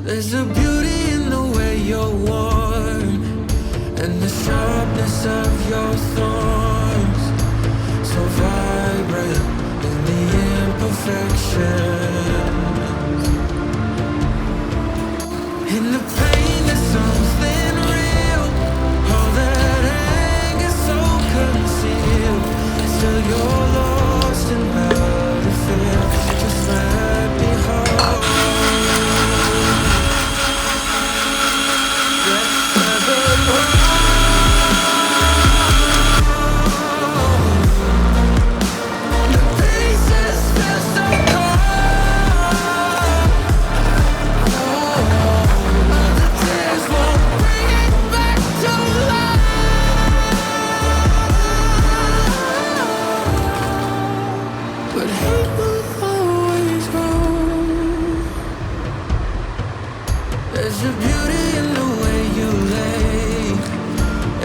There's a beauty in the way you're worn, and the sharpness of your thorns, so vibrant in the imperfections. In the pain there's something real, all that anger so concealed. Still you're lost in how to feel. Just let me hold. There's a beauty in the way you lay,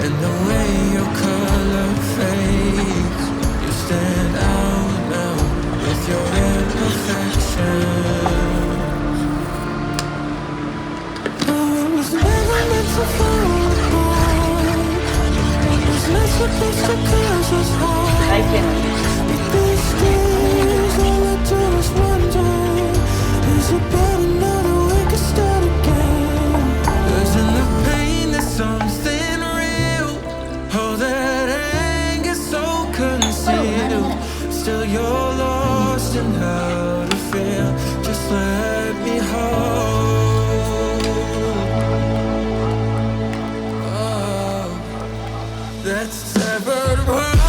and the way your color fades. You stand out now with your imperfections. Oh, it was never meant to fall apart. It was not supposed to cause us harm. But these days all I do is wonder, is it better now that we can start again? 'Cause in the pain there's something real, all that anger so concealed. Still you're lost in how to feel. Just let me hold. Oh, that's severed heart.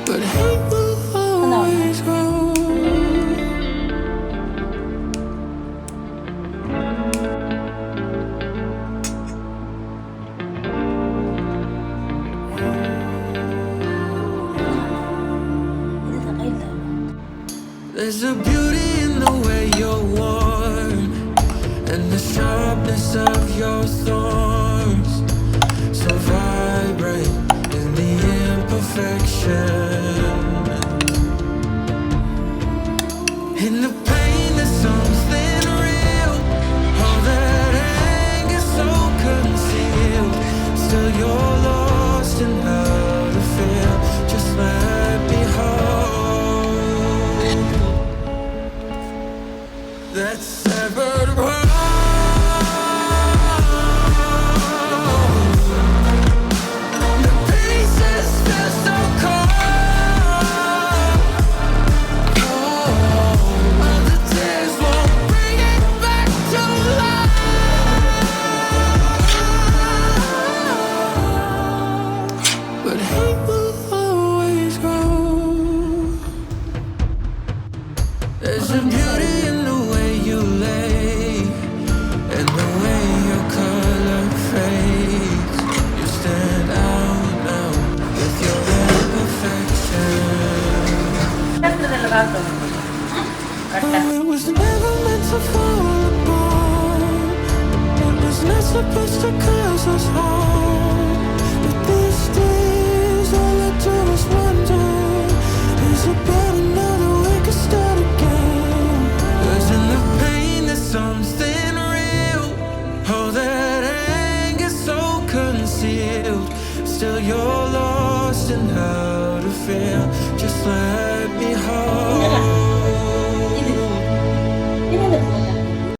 But hate will always grow. There's a beauty in the way you're worn, and the sharpness of your thorns, so vibrant in the imperfection. In the pain there's something real, all that anger so concealed. Still you're lost in how to feel. Just let me hold. That's severed heart. But hate will always grow. There's a beauty in the way you lay, and the way your color fades. You stand out now with your imperfections. Oh, it was never meant to fall apart. It was not supposed to cause us harm. But these days all I do is wonder, is it better now that we can start again? 'Cause in the pain there's something real, all that anger so concealed. Still you're lost in how to feel. Just let me hold.